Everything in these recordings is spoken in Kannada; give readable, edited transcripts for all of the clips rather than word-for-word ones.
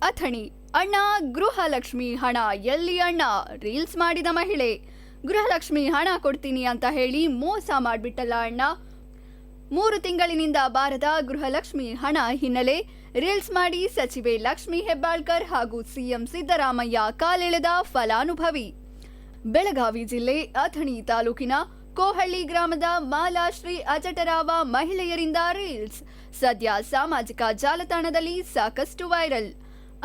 ಅಥಣಿ. ಅಣ್ಣ ಗೃಹಲಕ್ಷ್ಮಿ ಹಣ ಎಲ್ಲಿ ಅಣ್ಣ? ರೀಲ್ಸ್ ಮಾಡಿದ ಮಹಿಳೆ. ಗೃಹಲಕ್ಷ್ಮಿ ಹಣ ಕೊಡ್ತೀನಿ ಅಂತ ಹೇಳಿ ಮೋಸ ಮಾಡ್ಬಿಟ್ಟಲ್ಲ ಅಣ್ಣ. 3 ತಿಂಗಳಿನಿಂದ ಬಾರದ ಗೃಹಲಕ್ಷ್ಮಿ ಹಣ ಹಿನ್ನೆಲೆ ರೀಲ್ಸ್ ಮಾಡಿ ಸಚಿವೆ ಲಕ್ಷ್ಮಿ ಹೆಬ್ಬಾಳ್ಕರ್ ಹಾಗೂ ಸಿಎಂ ಸಿದ್ದರಾಮಯ್ಯ ಕಾಲೆಳೆದ ಫಲಾನುಭವಿ. ಬೆಳಗಾವಿ ಜಿಲ್ಲೆ ಅಥಣಿ ತಾಲೂಕಿನ ಕೋಹಳ್ಳಿ ಗ್ರಾಮದ ಮಾಲಾಶ್ರೀ ಅಜಟರಾವ ಮಹಿಳೆಯರಿಂದ ರೀಲ್ಸ್ ಸದ್ಯ ಸಾಮಾಜಿಕ ಜಾಲತಾಣದಲ್ಲಿ ಸಾಕಷ್ಟು ವೈರಲ್.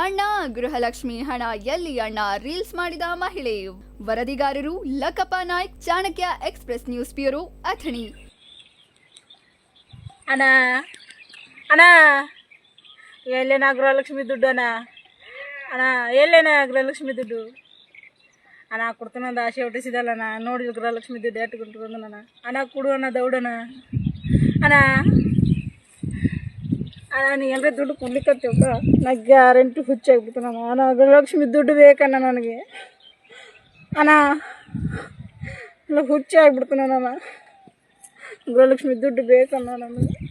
ಅಣ್ಣ ಗೃಹಲಕ್ಷ್ಮಿ ಹಣ ಎಲ್ಲಿ ಅಣ್ಣ? ರೀಲ್ಸ್ ಮಾಡಿದ ಮಹಿಳೆ. ವರದಿಗಾರರು Lakkappa Naik, Chanakya express news bureau, Athani. ಅಣ್ಣ ಅಣ್ಣ ಎಲ್ಲೇನ ಗೃಹಲಕ್ಷ್ಮಿ ದುಡ್ಡು ಅಣ್ಣ? ಅಣ್ಣ ಎಲ್ಲೇನ ಗೃಹಲಕ್ಷ್ಮಿ ದುಡ್ಡು? ಅಣ್ಣ ಕೊಡ್ತಾನಂದ ಆಸೆ ಹುಟ್ಟಿಸಿದಲ್ಲಣ್ಣ. ನೋಡಿ ಗೃಹಲಕ್ಷ್ಮಿ ದುಡ್ಡು ಎಷ್ಟು ಕೊಟ್ಟು ಅಣ್ಣ ಕೊಡು ಅಣ್ಣ ದೌಡಣ್ಣ. ಅಣ್ಣ ಅಣ್ಣ ನೀ ಎಲ್ಲರೂ ದುಡ್ಡು ಕೊಡ್ಲಿಕ್ಕತ್ತೇವಪ್ಪ. ನಾ ಗ್ಯಾರಂಟಿ ಹುಚ್ಚಾಗ್ಬಿಡ್ತಾನಣ್ಣ. ಅಣ್ಣ ಗೃಹಲಕ್ಷ್ಮಿ ದುಡ್ಡು ಬೇಕಣ್ಣ ನನಗೆ. ಅಣ್ಣ ಎಲ್ಲ ಹುಚ್ಚಾಗ್ಬಿಡ್ತಾನಣ್ಣ. ಗೃಹಲಕ್ಷ್ಮಿ ದುಡ್ಡು ಬೇಕಣ್ಣ ನನಗೆ.